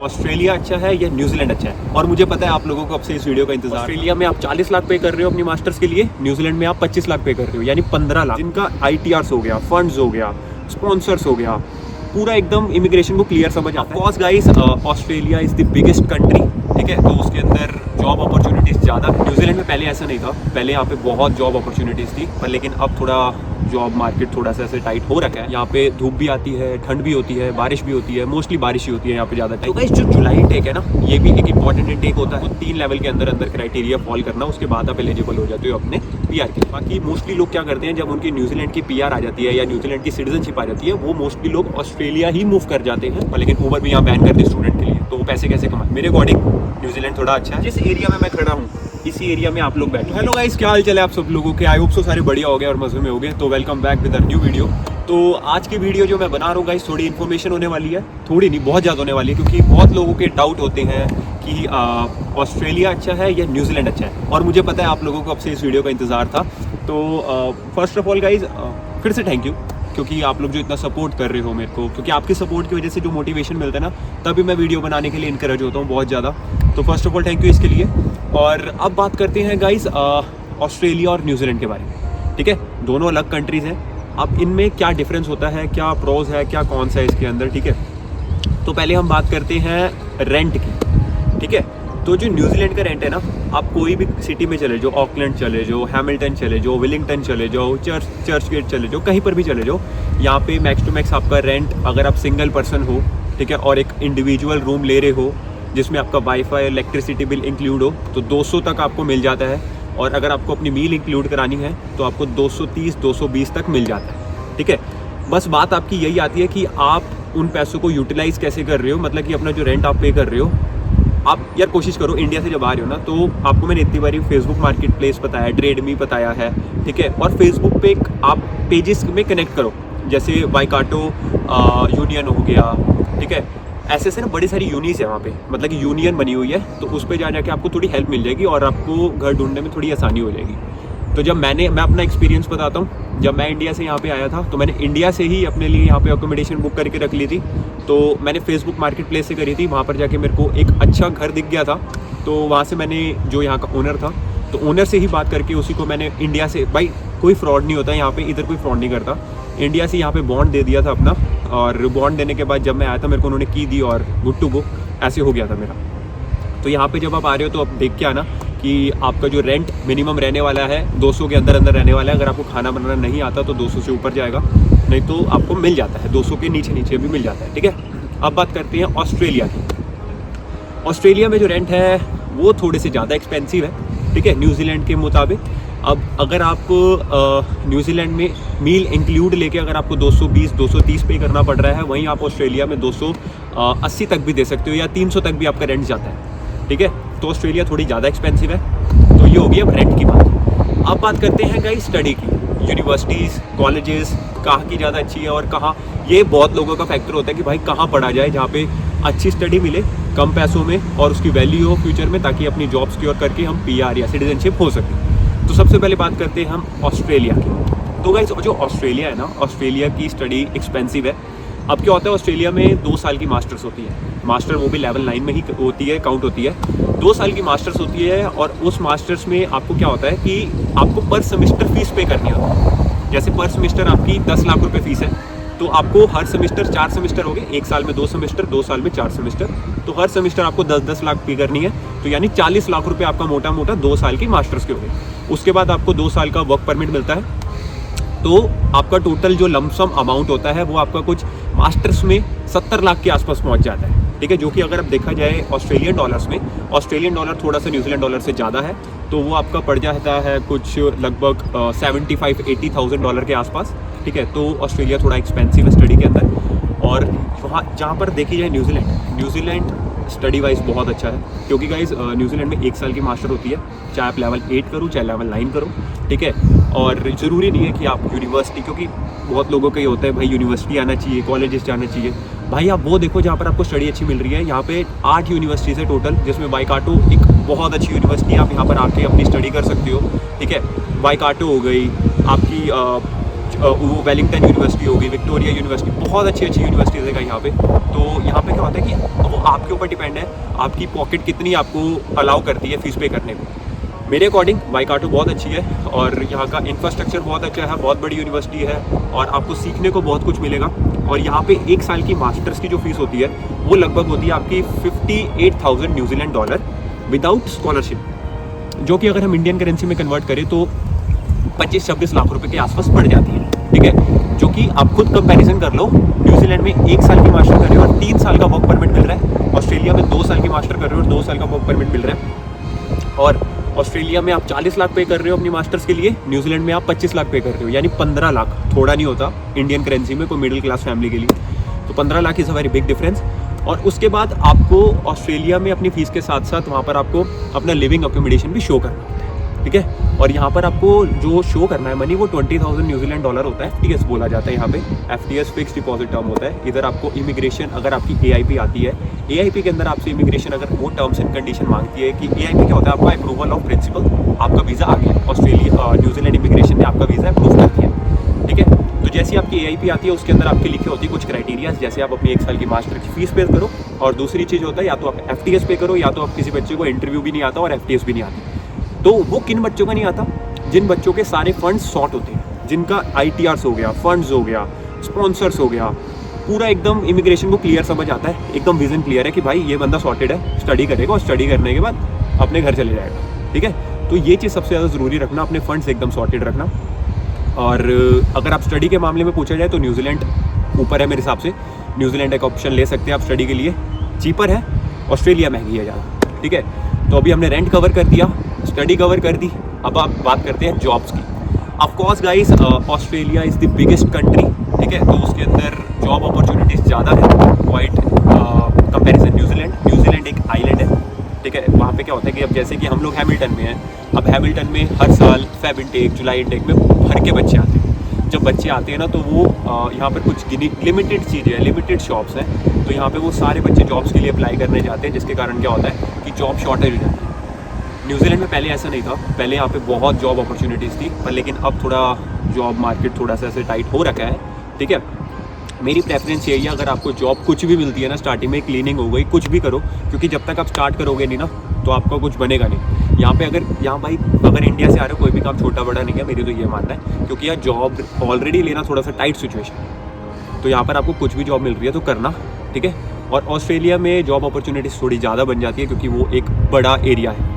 Australia अच्छा है या न्यूजीलैंड अच्छा है? और मुझे पता है आप लोगों को अब से इस वीडियो का इंतजार। ऑस्ट्रेलिया में आप 40 लाख पे कर रहे हो अपनी मास्टर्स के लिए, न्यूजीलैंड में आप 25 लाख पे कर रहे हो, यानी 15 लाख, जिनका ITRs हो गया, फंड्स हो गया, स्पॉन्सर्स हो गया, पूरा एकदम इमिग्रेशन को क्लियर समझ आता है। Of course guys, Australia is the biggest country, ठीक है, तो उसके अंदर जॉब अपॉर्चुनिटीज़ ज़्यादा। न्यूजीलैंड में पहले ऐसा नहीं था, पहले यहाँ पे बहुत जॉब अपॉर्चुनिटीज़ थी, पर लेकिन अब थोड़ा जॉब मार्केट थोड़ा सा ऐसे टाइट हो रखा है। यहाँ पे धूप भी आती है, ठंड भी होती है, बारिश भी होती है, मोस्टली बारिश ही होती है यहाँ पे ज़्यादा टाइम। तो गाइस जो जुलाई टेक है ना, ये भी एक इंपॉर्टेंट टेक होता है। वो 3 लेवल के अंदर अंदर क्राइटेरिया फॉल करना, उसके बाद आप एलिजिबल हो जाते हो अपने PR के। बाकी मोस्टली लोग क्या करते हैं, जब उनकी न्यूजीलैंड की PR आ जाती है या न्यूजीलैंड की सिटीजनशिप आ जाती है, वो मोस्टली लोग ऑस्ट्रेलिया ही मूव कर जाते हैं। लेकिन ऊबर भी यहाँ बैन कर दी स्टूडेंट के लिए, तो वो पैसे कैसे कमाए? मेरे अकॉर्डिंग न्यूजीलैंड थोड़ा अच्छा है। जिस एरिया में मैं खड़ा हूँ इसी एरिया में आप लोग बैठे। हेलो गाइस, क्या हाल चाल है आप सब लोगों के? आई होप सो सारे बढ़िया हो गए और मजे में हो गए। तो welcome back with a new video. तो आज की वीडियो जो मैं बना रहा हूँ गाइस, थोड़ी इन्फॉर्मेशन होने वाली है, थोड़ी नहीं बहुत ज़्यादा होने वाली है, क्योंकि बहुत लोगों के डाउट होते हैं कि ऑस्ट्रेलिया अच्छा है या न्यूजीलैंड अच्छा है, और मुझे पता है आप लोगों को अब से इस वीडियो का इंतज़ार था। तो फर्स्ट ऑफ ऑल गाइज, फिर से थैंक यू, क्योंकि आप लोग जो इतना सपोर्ट कर रहे हो मेरे को, क्योंकि आपके सपोर्ट की वजह से जो मोटिवेशन मिलता है ना, तभी मैं वीडियो बनाने के लिए इनकरेज होता हूँ बहुत ज़्यादा। तो first of all thank you इसके लिए। और अब बात करते हैं गाइस ऑस्ट्रेलिया और न्यूजीलैंड के बारे में, ठीक है। दोनों अलग कंट्रीज़ हैं। अब इनमें क्या डिफरेंस होता है, क्या प्रोज है, क्या कौन सा है इसके अंदर, ठीक है। तो पहले हम बात करते हैं रेंट की, ठीक है। तो जो न्यूजीलैंड का रेंट है ना, आप कोई भी सिटी में चले जाओ, ऑकलैंड चले जाओ, हैमिल्टन चले जाओ, विलिंगटन चले जाओ, चर्च गेट चले जाओ, कहीं पर भी चले जाओ, यहाँ पे मैक्स टू मैक्स आपका रेंट, अगर आप सिंगल पर्सन हो, ठीक है, और एक इंडिविजुअल रूम ले रहे हो जिसमें आपका वाईफाई, इलेक्ट्रिसिटी बिल इंक्लूड हो, तो 200 तक आपको मिल जाता है। और अगर आपको अपनी मील इंक्लूड करानी है तो आपको 230-220 तक मिल जाता है, ठीक है। बस बात आपकी यही आती है कि आप उन पैसों को यूटिलाइज कैसे कर रहे हो, मतलब कि अपना जो रेंट आप पे कर रहे हो। आप यार कोशिश करो, इंडिया से जब आ रहे हो ना, तो आपको मैंने इतनी बारी फेसबुक मार्केट प्लेस बताया है, ट्रेडमी बताया है, ठीक है। और फेसबुक पे आप पेजेस में कनेक्ट करो, जैसे वाईकाटो यूनियन हो गया, ठीक है। ऐसे ऐसे ना बड़ी सारी यूनिस है वहाँ पे, मतलब कि यूनियन बनी हुई है, तो उस पर जा जाके आपको थोड़ी हेल्प मिल जाएगी और आपको घर ढूंढने में थोड़ी आसानी हो जाएगी। तो जब मैं अपना एक्सपीरियंस बताता हूँ, जब मैं इंडिया से यहाँ पे आया था, तो मैंने इंडिया से ही अपने लिए यहाँ पे अकोमोडेशन बुक करके रख ली थी। तो मैंने फेसबुक मार्केट प्लेस से करी थी, वहाँ पर जाके मेरे को एक अच्छा घर दिख गया था, तो वहाँ से मैंने, जो यहाँ का ओनर था, तो ओनर से ही बात करके उसी को मैंने इंडिया से, भाई कोई फ्रॉड नहीं होता यहाँ पे, इधर कोई फ्रॉड नहीं करता, इंडिया से यहाँ पे बॉन्ड दे दिया था अपना। और बॉन्ड देने के बाद जब मैं आया था, मेरे को उन्होंने की दी और गुड टू गो, ऐसे हो गया था मेरा। तो यहाँ पे जब आप आ रहे हो तो आप देख के आना कि आपका जो रेंट मिनिमम रहने वाला है 200 के अंदर अंदर रहने वाला है। अगर आपको खाना बनाना नहीं आता तो 200 से ऊपर जाएगा, नहीं तो आपको मिल जाता है 200 के नीचे नीचे भी मिल जाता है, ठीक है। अब बात करते हैं ऑस्ट्रेलिया की। ऑस्ट्रेलिया में जो रेंट है वो थोड़े से ज़्यादा एक्सपेंसिव है, ठीक है, न्यूजीलैंड के मुताबिक। अब अगर आप न्यूजीलैंड में मील इंक्लूड लेके अगर आपको 220-230 पे करना पड़ रहा है, वहीं आप ऑस्ट्रेलिया में 280 तक भी दे सकते हो, या 300 तक भी आपका रेंट जाता है, ठीक है। तो ऑस्ट्रेलिया थोड़ी ज़्यादा एक्सपेंसिव है। तो ये होगी अब रेंट की बात। अब बात करते हैं गाइस स्टडी की, यूनिवर्सिटीज़, कॉलेजेस कहाँ की ज़्यादा अच्छी है और कहाँ, ये बहुत लोगों का फैक्टर होता है कि भाई कहाँ पढ़ा जाए जहाँ पे अच्छी स्टडी मिले कम पैसों में और उसकी वैल्यू हो फ्यूचर में, ताकि अपनी जॉब सिक्योर करके हम PR या सिटीजनशिप हो सके। तो सबसे पहले बात करते हैं हम ऑस्ट्रेलिया की। तो गाइस जो ऑस्ट्रेलिया है ना, ऑस्ट्रेलिया की स्टडी एक्सपेंसिव है। अब क्या होता है, ऑस्ट्रेलिया में 2 साल की मास्टर्स होती है, मास्टर वो भी लेवल 9 में ही होती है, काउंट होती है। 2 साल की मास्टर्स होती है, और उस मास्टर्स में आपको क्या होता है कि आपको पर सेमेस्टर फीस पे करनी होती है। जैसे पर सेमेस्टर आपकी 10 लाख रुपए फीस है, तो आपको हर सेमेस्टर 4 सेमेस्टर हो गए, 1 साल में 2 सेमेस्टर, 2 साल में 4 सेमेस्टर, तो हर सेमेस्टर आपको 10-10 लाख पे करनी है। तो यानी 40 लाख रुपए आपका मोटा मोटा 2 साल की मास्टर्स के हो गए। उसके बाद आपको 2 साल का वर्क परमिट मिलता है, तो आपका टोटल जो लमसम अमाउंट होता है वो आपका कुछ मास्टर्स में 70 लाख के आसपास पहुंच जाता है, ठीक है। जो कि अगर अब देखा जाए ऑस्ट्रेलियन डॉलर्स में, ऑस्ट्रेलियन डॉलर थोड़ा सा न्यूजीलैंड डॉलर से ज़्यादा है, तो वो आपका पड़ जाता है कुछ लगभग 75-80,000 डॉलर के आसपास, ठीक है। तो ऑस्ट्रेलिया थोड़ा एक्सपेंसिव है स्टडी के अंदर। और वहाँ जहाँ पर देखी जाए न्यूजीलैंड स्टडी वाइज बहुत अच्छा है, क्योंकि गाइज न्यूजीलैंड में 1 साल की मास्टर होती है, चाहे आप लेवल 8 करो चाहे लेवल 9 करो, ठीक है। और ज़रूरी नहीं है कि आप यूनिवर्सिटी, क्योंकि बहुत लोगों का ये होता है भाई यूनिवर्सिटी आना चाहिए, कॉलेजेस जाना चाहिए। भाई आप वो देखो जहाँ पर आपको स्टडी अच्छी मिल रही है। यहाँ पे 8 यूनिवर्सिटीज़ है टोटल, जिसमें वाईकाटो एक बहुत अच्छी यूनिवर्सिटी है, आप यहाँ पर आके अपनी स्टडी कर सकते हो, ठीक है। वाईकाटो हो गई आपकी, वो वेलिंगटन यूनिवर्सिटी होगी, विक्टोरिया यूनिवर्सिटी, बहुत अच्छी अच्छी यूनिवर्सिटीज़ है यहाँ पे। तो यहाँ पे क्या होता है कि वो आपके ऊपर डिपेंड है, आपकी पॉकेट कितनी आपको अलाउ करती है फीस पे करने को। मेरे अकॉर्डिंग वाईकाटो बहुत अच्छी है और यहाँ का इंफ्रास्ट्रक्चर बहुत अच्छा है, बहुत बड़ी यूनिवर्सिटी है और आपको सीखने को बहुत कुछ मिलेगा। और यहाँ पे 1 साल की मास्टर्स की जो फीस होती है वो लगभग होती है आपकी 58,000 न्यूजीलैंड डॉलर विदाउट स्कॉलरशिप, जो कि अगर हम इंडियन करेंसी में कन्वर्ट करें तो 25-26 लाख रुपए के आसपास पड़ जाती है। ठीक है, जो कि आप खुद कंपैरिजन कर लो, न्यूजीलैंड में 1 साल की मास्टर कर रहे हो और 3 साल का वर्क परमिट मिल रहा है, ऑस्ट्रेलिया में 2 साल की मास्टर कर रहे हो और 2 साल का वर्क परमिट मिल रहा है। और ऑस्ट्रेलिया में आप 40 लाख पे कर रहे हो अपनी मास्टर्स के लिए, न्यूजीलैंड में आप 25 लाख पे कर रहे हो, यानी 15 लाख, थोड़ा नहीं होता इंडियन करेंसी में कोई मिडिल क्लास फैमिली के लिए। तो 15 lakh is a very big difference. और उसके बाद आपको ऑस्ट्रेलिया में अपनी फीस के साथ साथ वहाँ पर आपको अपना लिविंग अकोमोडेशन भी शो करना होता है। ठीक है, और यहाँ पर आपको जो शो करना है मनी वो 20,000 न्यूजीलैंड डॉलर होता है, FTS बोला जाता है यहाँ पे। FTS फिक्स डिपॉजिट टर्म होता है। इधर आपको इमिग्रेशन, अगर आपकी AIP आती है, AIP के अंदर आपसे इमिग्रेशन अगर वो टर्म्स एंड कंडीशन मांगती है कि AIP क्या होता है, आपका अप्रूवल ऑफ प्रिंसिपल, आपका वीज़ा आ गया, ऑस्ट्रेलिया न्यूजीलैंड इमिग्रेशन ने आपका वीज़ा अप्रूव कर दिया। ठीक है, तो जैसी आपकी AIP आती है उसके अंदर आपके लिखे होती है कुछ क्राइटेरिया, जैसे आप अपनी 1 साल की मास्टर की फीस पे करो, और दूसरी चीज़ होता है या तो आप FTS पे करो, या तो आप किसी बच्चे को इंटरव्यू भी नहीं आता और FTS भी नहीं आती। तो वो किन बच्चों का नहीं आता? जिन बच्चों के सारे फंड्स सॉर्ट होते हैं, जिनका ITRs हो गया, फंड्स हो गया, स्पॉन्सर्स हो गया, पूरा एकदम इमिग्रेशन को क्लियर समझ आता है, एकदम विजन क्लियर है कि भाई ये बंदा सॉर्टेड है, स्टडी करेगा और स्टडी करने के बाद अपने घर चले जाएगा। ठीक है, तो ये चीज़ सबसे ज़्यादा ज़रूरी रखना, अपने फंड्स एकदम सॉर्टेड रखना। और अगर आप स्टडी के मामले में पूछा जाए तो न्यूजीलैंड ऊपर है मेरे हिसाब से, न्यूजीलैंड एक ऑप्शन ले सकते हैं आप स्टडी के लिए, चीपर है, ऑस्ट्रेलिया महंगी है ज़्यादा। ठीक है, तो अभी हमने रेंट कवर कर दिया, स्टडी कवर कर दी, अब आप बात करते हैं जॉब्स की। Of course guys, Australia is the biggest country. ठीक है, तो उसके अंदर जॉब अपॉर्चुनिटीज़ ज़्यादा है क्वाइट कंपैरिजन न्यूजीलैंड एक आइलैंड है। ठीक है, वहाँ पे क्या होता है कि अब जैसे कि हम लोग हैमिल्टन में हैं, अब हैमिल्टन में हर साल फेब इनटेक, जुलाई इनटेक में भर के बच्चे आते हैं। जब बच्चे आते हैं ना तो वो यहाँ पर कुछ लिमिटेड चीज़ें हैं, लिमिटेड शॉप्स हैं, तो यहाँ पे वो सारे बच्चे जॉब्स के लिए अप्लाई करने जाते हैं, जिसके कारण क्या होता है कि जॉब शॉर्टेज हो जाती है। न्यूजीलैंड में पहले ऐसा नहीं था, पहले यहाँ पे बहुत जॉब अपॉर्चुनिटीज़ थी, पर लेकिन अब थोड़ा जॉब मार्केट थोड़ा सा ऐसे टाइट हो रखा है। ठीक है, मेरी प्रेफरेंस यही है, अगर आपको जॉब कुछ भी मिलती है ना, स्टार्टिंग में क्लीनिंग हो गई, कुछ भी करो, क्योंकि जब तक आप स्टार्ट करोगे नहीं ना तो आपका कुछ बनेगा नहीं। यहाँ पे यहाँ भाई अगर इंडिया से आ रहे हो, कोई भी काम छोटा बड़ा नहीं है, मेरी तो ये मानना है, क्योंकि यार जॉब ऑलरेडी लेना थोड़ा सा टाइट सिचुएशन है, तो यहाँ पर आपको कुछ भी जॉब मिल रही है तो करना। ठीक है, और ऑस्ट्रेलिया में जॉब अपॉर्चुनिटीज़ थोड़ी ज़्यादा बन जाती है क्योंकि वो एक बड़ा एरिया है।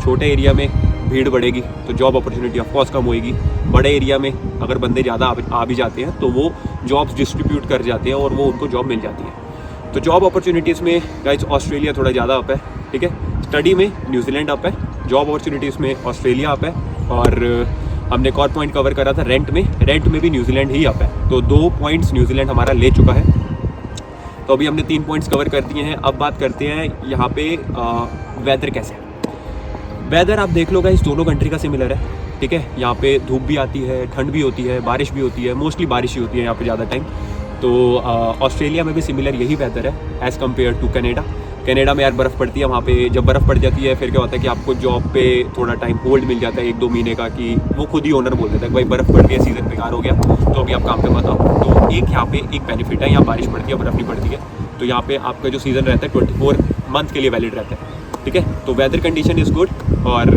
छोटे एरिया में भीड़ बढ़ेगी तो जॉब अपॉर्चुनिटी ऑफकोर्स कम होएगी, बड़े एरिया में अगर बंदे ज़्यादा आ भी जाते हैं तो वो जॉब्स डिस्ट्रीब्यूट कर जाते हैं और वो उनको जॉब मिल जाती है। तो जॉब अपॉर्चुनिटीज़ में गाइस ऑस्ट्रेलिया थोड़ा ज़्यादा अप है। ठीक है, स्टडी में न्यूजीलैंड अप है, जॉब अपॉर्चुनिटीज़ में ऑस्ट्रेलिया अप है, और हमने एक और पॉइंट कवर करा था रेंट में भी न्यूजीलैंड ही अप है। तो 2 पॉइंट्स न्यूजीलैंड हमारा ले चुका है, तो अभी हमने 3 पॉइंट्स कवर कर दिए हैं। अब बात करते हैं यहाँ पे वेदर कैसे है। वेदर आप देख लो गाइस, दोनों कंट्री का सिमिलर है। ठीक है, यहाँ पे धूप भी आती है, ठंड भी होती है, बारिश भी होती है, मोस्टली बारिश ही होती है यहाँ पे ज़्यादा टाइम। तो ऑस्ट्रेलिया में भी सिमिलर यही वेदर है एज़ कम्पेयर टू कनाडा में यार बर्फ़ पड़ती है, वहाँ पे जब बर्फ़ पड़ जाती है फिर क्या होता है कि आपको जॉब पे थोड़ा टाइम होल्ड मिल जाता है 1-2 महीने का, कि वो खुद ही ओनर बोल देता है कि भाई बर्फ़ पड़ गया, सीज़न बेकार हो गया, तो अभी आप काम पे मत आओ। तो एक यहाँ पे एक बेनिफिट है, यहाँ बारिश पड़ती है, बर्फ़ नहीं पड़ती है, तो यहाँ पे आपका जो सीज़न रहता है 24 मंथ के लिए वैलिड रहता है। ठीक है, तो वेदर कंडीशन इज़ गुड। और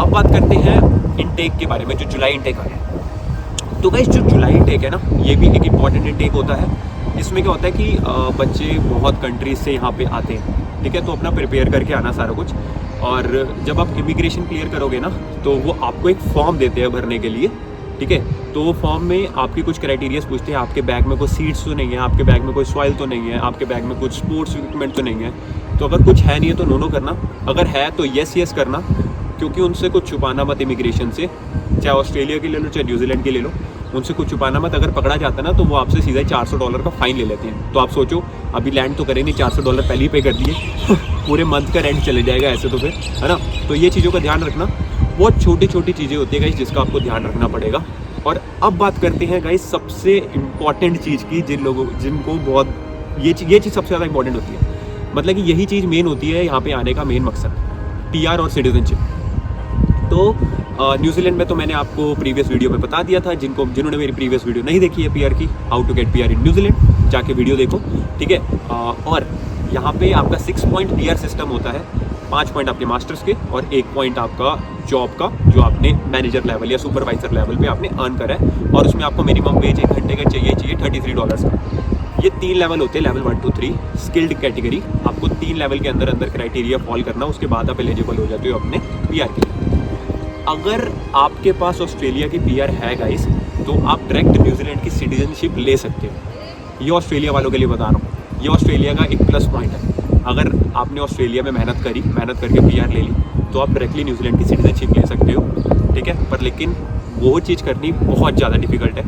अब बात करते हैं इनटेक के बारे में, जो जुलाई इनटेक आ गया। तो गाइस जो जुलाई इनटेक है ना, ये भी एक इम्पॉर्टेंट इनटेक होता है। इसमें क्या होता है कि बच्चे बहुत कंट्रीज से यहाँ पे आते हैं। ठीक है, तो अपना प्रिपेयर करके आना सारा कुछ, और जब आप इमिग्रेशन क्लियर करोगे ना तो वो आपको एक फॉर्म देते हैं भरने के लिए। ठीक है, तो वो फॉर्म में आपकी कुछ क्राइटेरियाज पूछते हैं, आपके बैग में कोई सीड्स तो नहीं है, आपके बैग में कोई सॉइल तो नहीं है, आपके बैग में कुछ स्पोर्ट्स इक्विपमेंट तो नहीं है। तो अगर कुछ है नहीं है तो नो करना, अगर है तो येस करना, क्योंकि उनसे कुछ छुपाना मत इमिग्रेशन से, चाहे ऑस्ट्रेलिया की ले लो चाहे न्यूजीलैंड की ले लो, उनसे कुछ छुपाना मत। अगर पकड़ा जाता है ना तो वो आपसे सीधा $400 का फ़ाइन ले लेते हैं। तो आप सोचो, अभी लैंड तो करें नहीं, $400 पहले ही पे कर दिए पूरे मंथ का रेंट चले जाएगा ऐसे तो फिर, है ना। तो ये चीज़ों का ध्यान रखना, बहुत छोटी छोटी चीज़ें होती है गाइस जिसका आपको ध्यान रखना पड़ेगा। और अब बात करते हैं गाइस सबसे इम्पॉर्टेंट चीज़ की, जिनको बहुत ये चीज़ सबसे ज़्यादा इंपॉर्टेंट होती है, मतलब कि यही चीज़ मेन होती है यहाँ पे आने का मेन मकसद, PR और सिटीजनशिप। तो न्यूजीलैंड में तो मैंने आपको प्रीवियस वीडियो में बता दिया था, जिन्होंने मेरी प्रीवियस वीडियो नहीं देखी है पीआर की, how to get PR in New Zealand, जाके वीडियो देखो, ठीक है। और यहाँ पे आपका 6 पॉइंट पीआर सिस्टम होता है, 5 पॉइंट आपके मास्टर्स के और 1 पॉइंट आपका जॉब का, जो आपने मैनेजर लेवल या सुपरवाइजर लेवल पे आपने अर्न करा है, और उसमें आपको मिनिमम वेज 1 घंटे का चाहिए $33 का। ये 3 लेवल होते हैं, लेवल 1 2 3 स्किल्ड कैटेगरी। आपको 3 लेवल के अंदर क्राइटेरिया फॉल करना, उसके बाद आप एलिजिबल हो जाते हो अपने पीआर के लिए। अगर आपके पास ऑस्ट्रेलिया की पीआर है गाइस, तो आप डायरेक्ट न्यूजीलैंड की सिटीजनशिप ले सकते हो। ये ऑस्ट्रेलिया वालों के लिए बता रहा हूँ, ये ऑस्ट्रेलिया का एक प्लस पॉइंट है। अगर आपने ऑस्ट्रेलिया में मेहनत करके पीआर ले ली, तो आप डायरेक्टली न्यूजीलैंड की सिटीजनशिप ले सकते हो, ठीक है। पर लेकिन वो चीज़ करनी बहुत ज़्यादा डिफिकल्ट है,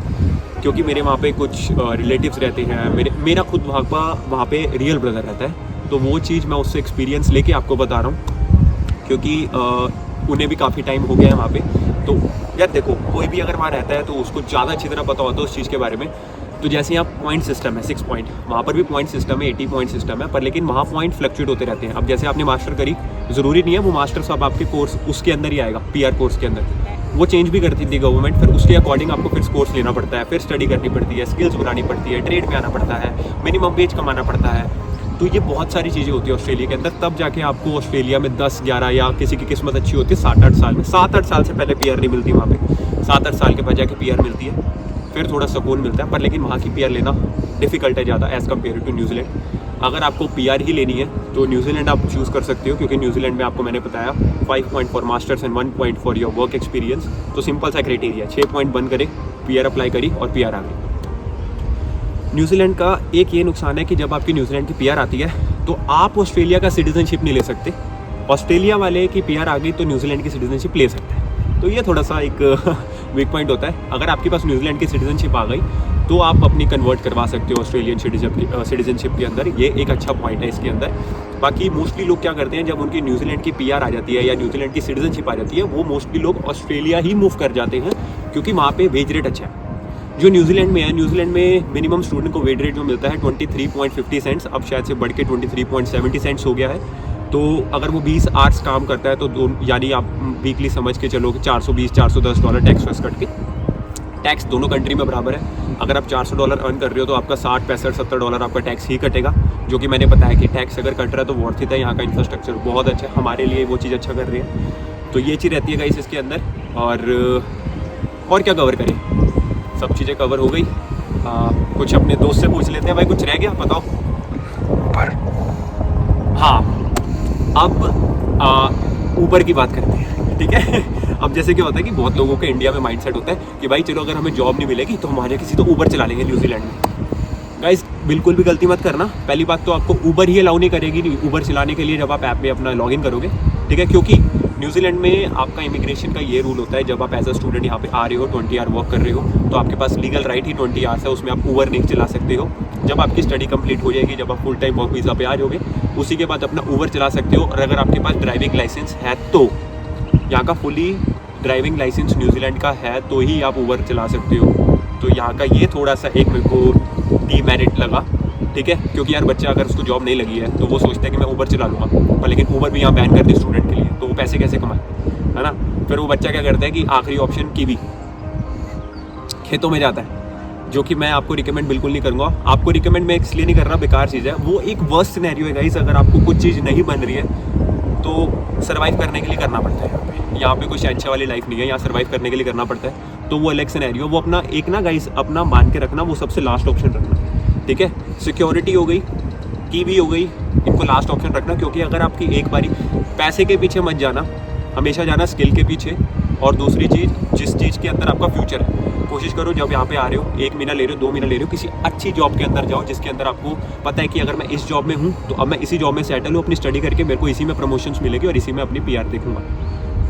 क्योंकि मेरे वहाँ पे कुछ रिलेटिव्स रहते हैं, मेरा खुद वहाँ पे रियल ब्रदर रहता है, तो वो चीज़ मैं उससे एक्सपीरियंस लेके आपको बता रहा हूँ, क्योंकि उन्हें भी काफ़ी टाइम हो गया है वहाँ पे। तो यार देखो, कोई भी अगर वहाँ रहता है तो उसको ज़्यादा अच्छी तरह पता होता है उस चीज़ के बारे में। तो जैसे यहाँ पॉइंट सिस्टम है, 6 पॉइंट, वहाँ पर भी पॉइंट सिस्टम है, 80 पॉइंट सिस्टम है, पर लेकिन वहाँ पॉइंट फ्लक्चुएट होते रहते हैं। अब जैसे आपने मास्टर करी, ज़रूरी नहीं है वो मास्टर सब आपके कोर्स उसके अंदर ही आएगा, पीआर कोर्स के अंदर, वो चेंज भी करती थी गवर्नमेंट, फिर उसके अकॉर्डिंग आपको फिर कोर्स लेना पड़ता है, फिर स्टडी करनी पड़ती है, स्किल्स बनानी पड़ती है, ट्रेड में आना पड़ता है, मिनिमम वेज कमाना पड़ता है। तो ये बहुत सारी चीज़ें होती है ऑस्ट्रेलिया के अंदर, तब जाके आपको ऑस्ट्रेलिया में 10 11 या किसी की किस्मत अच्छी होती है 7 8 साल में, 7 8 साल से पहले पीआर नहीं मिलती वहाँ पे, 7 8 साल के बाद जाके पीआर मिलती है, फिर थोड़ा सुकून मिलता है। पर लेकिन वहाँ की पीआर लेना डिफिकल्ट है ज़्यादा एज़ कम्पेयर टू न्यूजीलैंड। अगर आपको पीआर ही लेनी है तो न्यूजीलैंड आप चूज़ कर सकते हो, क्योंकि न्यूजीलैंड में आपको मैंने बताया 5 point for masters and 1 point for your work experience. तो सिंपल सा क्राइटेरिया, 6 पॉइंट बंद करे, पीआर अप्लाई करी और पीआर आ गई। न्यूजीलैंड का एक ये नुकसान है कि जब आपकी न्यूजीलैंड की पीआर आती है तो आप ऑस्ट्रेलिया का सिटीजनशिप नहीं ले सकते। ऑस्ट्रेलिया वाले की पीआर आ गई तो न्यूजीलैंड की सिटीजनशिप ले सकते हैं, तो ये थोड़ा सा एक वीक पॉइंट होता है। अगर आपके पास न्यूजीलैंड की सिटीजनशिप आ गई तो आप अपनी कन्वर्ट करवा सकते हो ऑस्ट्रेलियन सिटीजनशिप के अंदर, ये एक अच्छा पॉइंट है इसके अंदर। बाकी मोस्टली लोग क्या करते हैं, जब उनकी न्यूजीलैंड की पीआर आ जाती है या न्यूजीलैंड की सिटीजनशिप आ जाती है, वो मोस्टली लोग ऑस्ट्रेलिया ही मूव कर जाते हैं, क्योंकि वहाँ पे वेज रेट अच्छा है। जो न्यूजीलैंड में है, न्यूजीलैंड में मिनिमम स्टूडेंट को वेज रेट जो मिलता है 23.50 सेंट्स, अब शायद से बढ़ के 23.70 सेंट्स हो गया है। तो अगर वो 20 आवर्स काम करता है तो यानी आप वीकली समझ के चलो कि $420-410 टैक्स वेक्स कट के, टैक्स दोनों कंट्री में बराबर है। अगर आप $400 अर्न कर रहे हो तो आपका $60-65-70 आपका टैक्स ही कटेगा, जो कि मैंने बताया कि टैक्स अगर कट रहा है तो वर्थ इट है। यहाँ का इंफ्रास्ट्रक्चर बहुत अच्छा है, हमारे लिए वो चीज़ अच्छा कर रही है। तो ये चीज़ रहती है गाइस इसके अंदर। और क्या कवर करें, सब चीज़ें कवर हो गई। कुछ अपने दोस्त से पूछ लेते हैं, भाई कुछ रह गया बताओ। पर हाँ, अब ऊबर की बात करते हैं, ठीक है। अब जैसे क्या होता है कि बहुत लोगों के इंडिया में माइंडसेट होता है कि भाई चलो अगर हमें जॉब नहीं मिलेगी तो हमारे किसी तो ऊबर चला लेंगे न्यूजीलैंड में। गाइस बिल्कुल भी गलती मत करना। पहली बात तो आपको ऊबर ही अलाउ नहीं करेगी ऊबर चलाने के लिए जब आप ऐप में अपना लॉगिन करोगे, ठीक है। क्योंकि न्यूजीलैंड में आपका इमिग्रेशन का ये रूल होता है, जब आप एज अ स्टूडेंट यहाँ पे आ रहे हो, 20 आवर वर्क कर रहे हो, तो आपके पास लीगल राइट ही 20 आवर्स है, उसमें आप ऊबर नहीं चला सकते हो। जब आपकी स्टडी कंप्लीट हो जाएगी, जब आप फुल टाइम वर्क वीज़ा पे आ जाओगे, उसी के बाद अपना ऊबर चला सकते हो। और अगर आपके पास ड्राइविंग लाइसेंस है तो, यहाँ का फुली ड्राइविंग लाइसेंस न्यूजीलैंड का है तो ही आप ऊबर चला सकते हो। तो यहाँ का ये थोड़ा सा एक मेरे को डीमेरिट लगा, ठीक है। क्योंकि यार बच्चा अगर उसको जॉब नहीं लगी है तो वो सोचता है कि मैं ऊबर चला लूँगा, पर लेकिन ऊबर भी यहाँ बैन कर दी स्टूडेंट के लिए, तो वो पैसे कैसे कमाए, है ना। फिर वो बच्चा क्या करता है कि आखिरी ऑप्शन कीवी, खेतों में जाता है, जो कि मैं आपको रिकमेंड बिल्कुल नहीं करूँगा। आपको रिकमेंड मैं इसलिए नहीं कर रहा, बेकार चीज़ है वो, एक वर्स्ट सिनेरियो है गाइस। अगर आपको कुछ चीज़ नहीं बन रही है तो सर्वाइव करने के लिए करना पड़ता है। यहाँ पे कोई शहंशाह वाली लाइफ नहीं है, यहाँ सर्वाइव करने के लिए करना पड़ता है। तो वो अलग सिनेरियो, वो अपना एक ना गाइस अपना मान के रखना, वो सबसे लास्ट ऑप्शन रखना, ठीक है। सिक्योरिटी हो गई, कीवी हो गई, इनको लास्ट ऑप्शन रखना। क्योंकि अगर आपकी एक बारी पैसे के पीछे मत जाना, हमेशा जाना स्किल के पीछे। और दूसरी चीज़, जिस चीज़ के अंदर आपका फ्यूचर है, कोशिश करो जब यहाँ पे आ रहे हो, 1 महीना ले रहे हो, 2 महीना ले रहे हो, किसी अच्छी जॉब के अंदर जाओ, जिसके अंदर आपको पता है कि अगर मैं इस जॉब में हूँ तो अब मैं इसी जॉब में सेटल हूँ, अपनी स्टडी करके मेरे को इसी में प्रमोशंस मिलेगी और इसी में अपनी पीआर देखूंगा,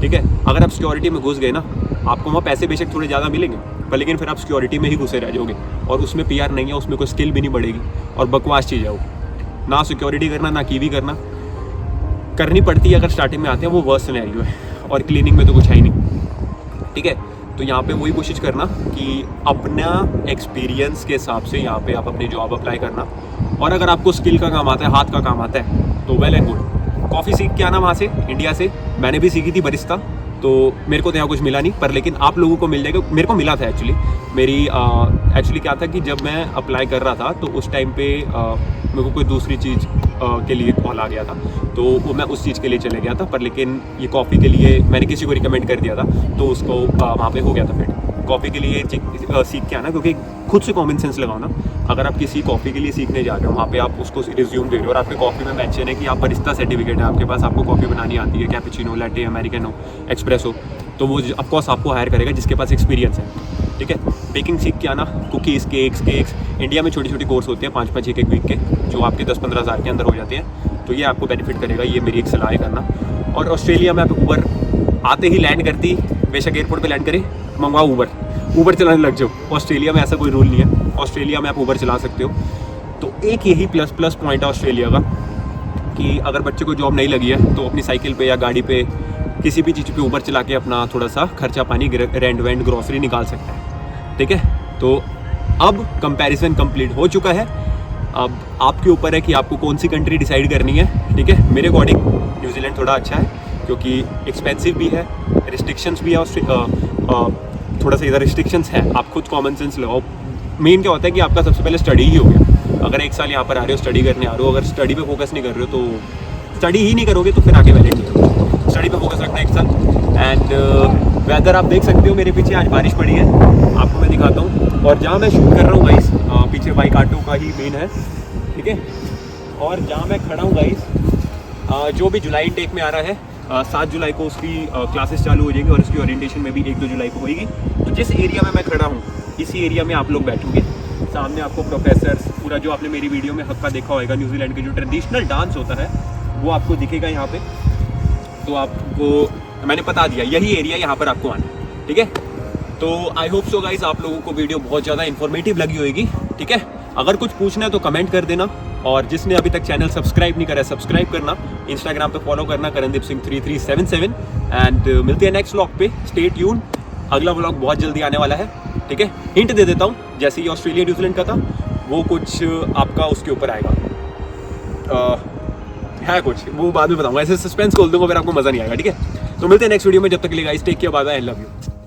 ठीक है। अगर आप सिक्योरिटी में घुस गए ना, आपको वहाँ पैसे बेशक थोड़े ज़्यादा मिलेंगे, पर लेकिन फिर आप सिक्योरिटी में ही घुसे रह जाओगे और उसमें पीआर नहीं है, उसमें कोई स्किल भी नहीं बढ़ेगी और बकवास चीज़ है वो। ना सिक्योरिटी करना, ना कीवी करना, करनी पड़ती है अगर स्टार्टिंग में आते हैं, वो वर्स्ट सिनेरियो है। और क्लीनिंग में तो कुछ है ही नहीं, ठीक है। तो यहाँ पे वही कोशिश करना कि अपना एक्सपीरियंस के हिसाब से यहाँ पे आप अपनी जॉब अप्लाई करना। और अगर आपको स्किल का काम आता है, हाथ का काम आता है, तो वेल एंड गुड। कॉफ़ी सीख के आना वहाँ से, इंडिया से। मैंने भी सीखी थी बरिस्ता, तो मेरे को तो यहाँ कुछ मिला नहीं, पर लेकिन आप लोगों को मिल जाएगा। मेरे को मिला था एक्चुअली। मेरी एक्चुअली क्या था कि जब मैं अप्लाई कर रहा था तो उस टाइम पे मेरे को कोई दूसरी चीज़ के लिए कॉल आ गया था, तो वो मैं उस चीज़ के लिए चले गया था। पर लेकिन ये कॉफ़ी के लिए मैंने किसी को रिकमेंड कर दिया था, तो उसको वहाँ पे हो गया था फिट। कॉफ़ी के लिए सीख के आना, क्योंकि खुद से कॉमन सेंस लगाओ ना। अगर आप किसी कॉफ़ी के लिए सीखने जा रहे हो, वहाँ पे आप उसको रिज्यूम दे रहे हो और आपके कॉफ़ी में मेंशन है कि आप बरिस्ता सर्टिफिकेट है आपके पास, आपको कॉफ़ी बनानी आती है, कैपुचिनो, लैटे, अमेरिकनो, एक्सप्रेसो, तो वो ऑफकोर्स आपको हायर करेगा जिसके पास एक्सपीरियंस है। ठीक है, बेकिंग सीख के आना, कुकीज़, केक्स। इंडिया में छोटी छोटी कोर्स होते हैं 5-5 एक वीक के, जो आपके 10-15 हज़ार के अंदर हो जाते हैं, तो ये आपको बेनिफिट करेगा। ये मेरी एक सलाह है करना। और ऑस्ट्रेलिया में आप ऊबर आते ही लैंड करती, बेशक एयरपोर्ट पे लैंड करे, मंगवाओ ऊबर चलाने लग जाओ। ऑस्ट्रेलिया में ऐसा कोई रूल नहीं है, ऑस्ट्रेलिया में आप ऊबर चला सकते हो। तो एक यही प्लस पॉइंट है ऑस्ट्रेलिया का कि अगर बच्चे को जॉब नहीं लगी है तो अपनी साइकिल पे या गाड़ी पे किसी भी चीज़ पे ऊबर चला के अपना थोड़ा सा खर्चा पानी, रेंट वेंट, ग्रॉसरी निकाल सकता है। ठीक है, तो अब कंपैरिजन कंप्लीट हो चुका है। अब आपके ऊपर है कि आपको कौन सी कंट्री डिसाइड करनी है। ठीक है, मेरे अकॉर्डिंग न्यूजीलैंड थोड़ा अच्छा है, क्योंकि एक्सपेंसिव भी है, रिस्ट्रिक्शंस भी है, थोड़ा सा इधर रिस्ट्रिक्शंस है। आप खुद कॉमन सेंस लगाओ। मेन क्या होता है कि आपका सबसे पहले स्टडी ही हो गया। अगर 1 साल यहाँ पर आ रहे हो, स्टडी करने आ रहे हो, अगर स्टडी पे फोकस नहीं कर रहे हो तो स्टडी ही नहीं करोगे तो फिर आगे वैलिड नहीं होगा। स्टडी पे फोकस रखना 1 साल। एंड वेदर आप देख सकते हो, मेरे पीछे आज बारिश पड़ी है, आपको मैं दिखाता हूँ। और जहाँ मैं शूट कर रहा हूँ गाइस, पीछे बाइक ऑटो का ही मेन है। ठीक है, और जहाँ मैं खड़ा हूँ गाइस, जो भी जुलाई टेक में आ रहा है, 7 जुलाई को उसकी क्लासेस चालू हो जाएंगी और उसकी ओरिएंटेशन में भी 1-2 जुलाई को होगी। तो जिस एरिया में मैं खड़ा हूँ, इसी एरिया में आप लोग बैठोगे। सामने आपको प्रोफेसर्स, पूरा जो आपने मेरी वीडियो में हक्का देखा होगा, न्यूजीलैंड के जो ट्रेडिशनल डांस होता है वो आपको दिखेगा यहाँ पे। तो आपको मैंने बता दिया, यही एरिया यहाँ पर आपको आना है। ठीक है, तो आई होप सो गाइज आप लोगों को वीडियो बहुत ज़्यादा इन्फॉर्मेटिव लगी होगी। ठीक है, अगर कुछ पूछना है तो कमेंट कर देना, और जिसने अभी तक चैनल सब्सक्राइब नहीं करा है सब्सक्राइब करना, इंस्टाग्राम पे फॉलो करना करणदीप सिंह 3377। एंड मिलते हैं नेक्स्ट व्लॉग पे, स्टे ट्यून। अगला व्लॉग बहुत जल्दी आने वाला है। ठीक है, हिंट दे देता हूँ, जैसे ये ऑस्ट्रेलिया न्यूजीलैंड का था, वो कुछ आपका उसके ऊपर आएगा, है कुछ, वो बाद में बताऊंगा। ऐसे सस्पेंस खोल दूंगा फिर आपको मज़ा नहीं आएगा। ठीक है, तो मिलते हैं नेक्स्ट वीडियो में, जब तक के लिए guys take care, bye bye, I love you.